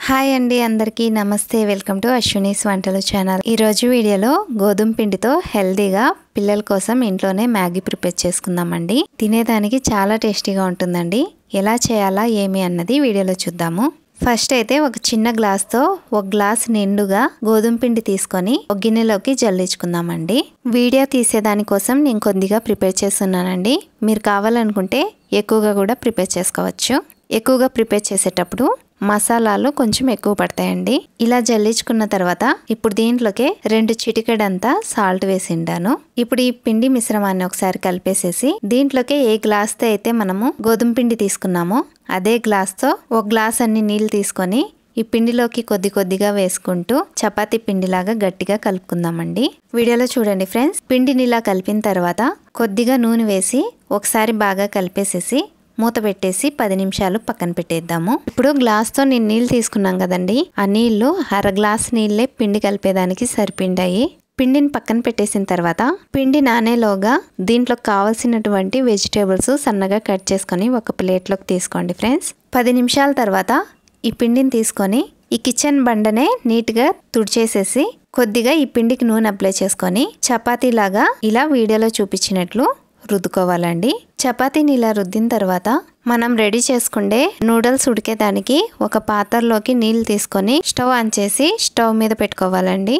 Hi అండి అందరికీ నమస్తే వెల్కమ్ టు అశ్వినీస్ వంటలు ఛానల్। ఈ రోజు వీడియోలో గోధుమ పిండితో హెల్తీగా పిల్లల కోసం ఇంట్లోనే మ్యాగీ ప్రిపేర్ చేసుకుందామండి। తినేదానికి చాలా టేస్టీగా ఉంటుందండి। ఎలా చేయాలా ఏమి అన్నది వీడియోలో చూద్దాము। ఫస్ట్ అయితే ఒక చిన్న గ్లాస్ తో ఒక గ్లాస్ నిండుగా గోధుమ పిండి తీసుకొని ఒక గిన్నెలోకి జల్లించుకుందామండి। వీడియో తీసేదాని కోసం నేను కొద్దిగా ప్రిపేర్ చేస్తున్నానండి। మీరు కావాలనుకుంటే ఎక్కువగా కూడా ప్రిపేర్ చేసుకోవచ్చు। ఎక్కువగా ప్రిపేర్ చేసేటప్పుడు మసాలాలు కొంచెం ఎక్కువ పడతాయండి। ఇలా జల్లించుకున్న తర్వాత ఇప్పుడు దీంట్లోకి 2 చిటికెడంతా సాల్ట్ వేసిండాను। ఇప్పుడు ఈ పిండి మిశ్రమాన్ని ఒకసారి కలిపేసేసి దీంట్లోకి ఏ గ్లాస్ తో అయితే మనము గోధుమ పిండి తీసుకున్నామో అదే గ్లాస్ తో ఒక గ్లాస్ అన్ని నీళ్లు తీసుకొని ఈ పిండిలోకి కొద్దిగా వేసుకుంటూ చపాతీ పిండిలాగా గట్టిగా కలుపుకుందామండి। వీడియోలో చూడండి ఫ్రెండ్స్, పిండిని ఇలా కలిపిన తర్వాత కొద్దిగా నూనె వేసి ఒకసారి బాగా కలిపేసేసి మూత పెట్టేసి 10 నిమిషాలు పక్కన పెట్టేద్దాము। ఇప్పుడు గ్లాస్ తో నేను నీళ్ళు తీసుకున్నాం కదండి, ఆ నీళ్లు అర గ్లాస్ నీళ్ళే పిండి కలిపేదానికి సరిపిండాయి। పిండిని పక్కన పెట్టేసిన తర్వాత పిండి నానేలోగా దీంట్లో కావాల్సినటువంటి వెజిటేబుల్స్ సన్నగా కట్ చేసుకొని ఒక ప్లేట్లోకి తీసుకోండి ఫ్రెండ్స్। 10 నిమిషాల తర్వాత ఈ పిండిని తీసుకొని ఈ కిచెన్ బండనే నీట్గా తుడిచేసేసి కొద్దిగా ఈ పిండికి నూనె అప్లై చేసుకొని చపాతీలాగా ఇలా వీడియోలో చూపించినట్లు రుద్దుకోవాలండి। చపాతీని ఇలా రుద్దిన తర్వాత మనం రెడీ చేసుకుంటే నూడిల్స్ ఉడికేదానికి ఒక పాత్రలోకి నీళ్లు తీసుకొని స్టవ్ ఆన్ చేసి స్టవ్ మీద పెట్టుకోవాలండి।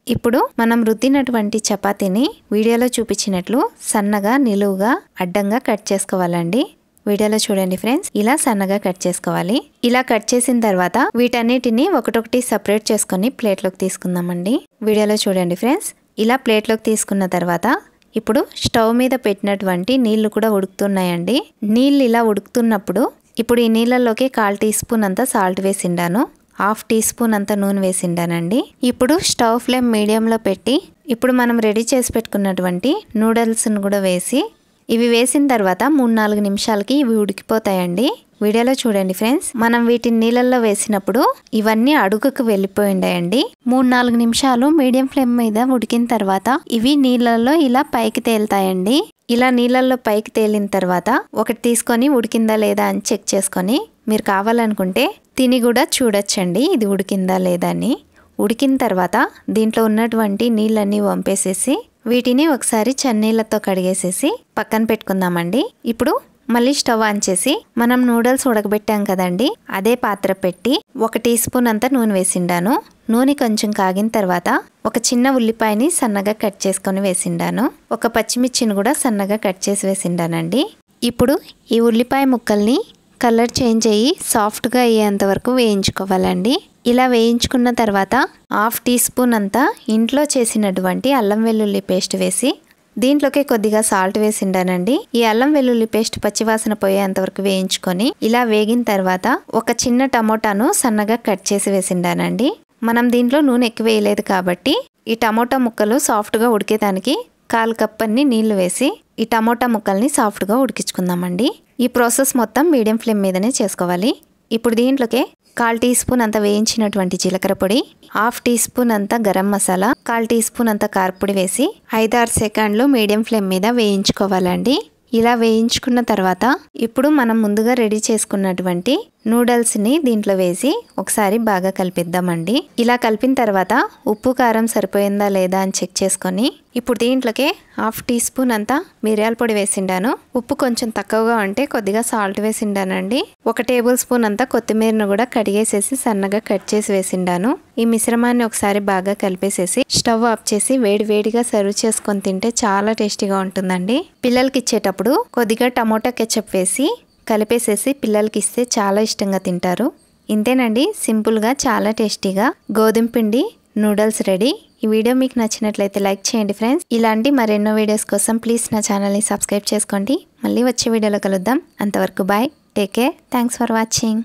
ఇప్పుడు మనం రుద్దినటువంటి చపాతీని వీడియోలో చూపించినట్లు సన్నగా నిలువుగా అడ్డంగా కట్ చేసుకోవాలండి। వీడియోలో చూడండి ఫ్రెండ్స్, ఇలా సన్నగా కట్ చేసుకోవాలి। ఇలా కట్ చేసిన తర్వాత వీటన్నిటిని ఒకటొకటి సపరేట్ చేసుకొని ప్లేట్లోకి తీసుకుందామండి। వీడియోలో చూడండి ఫ్రెండ్స్, ఇలా ప్లేట్లోకి తీసుకున్న తర్వాత ఇప్పుడు స్టవ్ మీద పెట్టినటువంటి నీళ్లు కూడా ఉడుకుతున్నాయండి। నీళ్ళు ఇలా ఉడుకుతున్నప్పుడు ఇప్పుడు ఈ నీళ్ళలోకి 1/4 టీ స్పూన్ అంత సాల్ట్ వేసిండాను, 1/2 టీ స్పూన్ అంత నూనె వేసిండానండి। ఇప్పుడు స్టవ్ ఫ్లేమ్ మీడియంలో పెట్టి ఇప్పుడు మనం రెడీ చేసి పెట్టుకున్నటువంటి నూడిల్స్ను కూడా వేసి ఇవి వేసిన తర్వాత 3-4 నిమిషాలకి ఇవి ఉడికిపోతాయండి। వీడియోలో చూడండి ఫ్రెండ్స్, మనం వీటిని నీళ్ళల్లో వేసినప్పుడు ఇవన్నీ అడుగుకు వెళ్ళిపోయిండాయండి। 3-4 నిమిషాలు మీడియం ఫ్లేమ్ మీద ఉడికిన తర్వాత ఇవి నీళ్ళల్లో ఇలా పైకి తేలుతాయండి। ఇలా నీళ్ళల్లో పైకి తేలిన తర్వాత ఒకటి తీసుకొని ఉడికిందా లేదా అని చెక్ చేసుకొని మీరు కావాలనుకుంటే తిని కూడా చూడొచ్చండి ఇది ఉడికిందా లేదా అని। ఉడికిన తర్వాత దీంట్లో ఉన్నటువంటి నీళ్ళన్నీ వంపేసేసి వీటిని ఒకసారి చన్నీళ్ళతో కడిగేసేసి పక్కన పెట్టుకుందామండి। ఇప్పుడు మళ్ళీ స్టవ్ ఆన్ చేసి మనం నూడిల్స్ ఉడకబెట్టాం కదండి, అదే పాత్ర పెట్టి 1 టీ స్పూన్ అంతా నూనె వేసిండాను। నూనె కొంచెం కాగిన తర్వాత ఒక చిన్న ఉల్లిపాయని సన్నగా కట్ చేసుకొని వేసిండాను, ఒక పచ్చిమిర్చిని కూడా సన్నగా కట్ చేసి వేసిండానండి। ఇప్పుడు ఈ ఉల్లిపాయ ముక్కల్ని కలర్ చేంజ్ అయ్యి సాఫ్ట్గా అయ్యేంత వరకు వేయించుకోవాలండి। ఇలా వేయించుకున్న తర్వాత 1/2 టీ స్పూన్ అంతా ఇంట్లో చేసినటువంటి అల్లం వెల్లుల్లి పేస్ట్ వేసి దీంట్లోకి కొద్దిగా సాల్ట్ వేసిండానండి। ఈ అల్లం వెల్లుల్లి పేస్ట్ పచ్చివాసన పోయేంత వరకు వేయించుకొని ఇలా వేగిన తర్వాత ఒక చిన్న టమోటాను సన్నగా కట్ చేసి వేసిండానండి। మనం దీంట్లో నూనె ఎక్కువ వేయలేదు కాబట్టి ఈ టమోటా ముక్కలు సాఫ్ట్గా ఉడికేదానికి 1/4 కప్ అన్ని నీళ్లు వేసి ఈ టమోటా ముక్కల్ని సాఫ్ట్గా ఉడికించుకుందామండి। ఈ ప్రాసెస్ మొత్తం మీడియం ఫ్లేమ్ మీదనే చేసుకోవాలి। ఇప్పుడు దీంట్లోకి 1/4 టీ స్పూన్ అంత వేయించినటువంటి జీలకర్ర పొడి, 1/2 టీ స్పూన్ అంత గరం మసాలా, 1/4 టీ స్పూన్ అంత కారపొడి వేసి 5-6 సెకండ్లు మీడియం ఫ్లేమ్ మీద వేయించుకోవాలండి। ఇలా వేయించుకున్న తర్వాత ఇప్పుడు మనం ముందుగా రెడీ చేసుకున్నటువంటి నూడిల్స్ని దీంట్లో వేసి ఒకసారి బాగా కలిపిద్దామండి। ఇలా కలిపిన తర్వాత ఉప్పు కారం సరిపోయిందా లేదా అని చెక్ చేసుకొని ఇప్పుడు దీంట్లోకి 1/2 టీ స్పూన్ అంతా మిరియాల పొడి వేసిండాను, ఉప్పు కొంచెం తక్కువగా ఉంటే కొద్దిగా సాల్ట్ వేసిండానండి। 1 టేబుల్ స్పూన్ అంతా కొత్తిమీరను కూడా కడిగేసేసి సన్నగా కట్ చేసి వేసిండాను। ఈ మిశ్రమాన్ని ఒకసారి బాగా కలిపేసేసి స్టవ్ ఆఫ్ చేసి వేడిగా సర్వ్ చేసుకొని తింటే చాలా టేస్టీగా ఉంటుందండి। పిల్లలకి ఇచ్చేటప్పుడు కొద్దిగా టమోటా కెచప్ వేసి కలిపేసేసి పిల్లలకి ఇస్తే చాలా ఇష్టంగా తింటారు। ఇంతేనండి, సింపుల్గా చాలా టేస్టీగా గోధుమ పిండి నూడిల్స్ రెడీ। ఈ వీడియో మీకు నచ్చినట్లయితే లైక్ చేయండి ఫ్రెండ్స్। ఇలాంటి మరెన్నో వీడియోస్ కోసం ప్లీజ్ నా ఛానల్ని సబ్స్క్రైబ్ చేసుకోండి। మళ్ళీ వచ్చే వీడియోలో కలుద్దాం, అంతవరకు bye, take care, thanks for watching.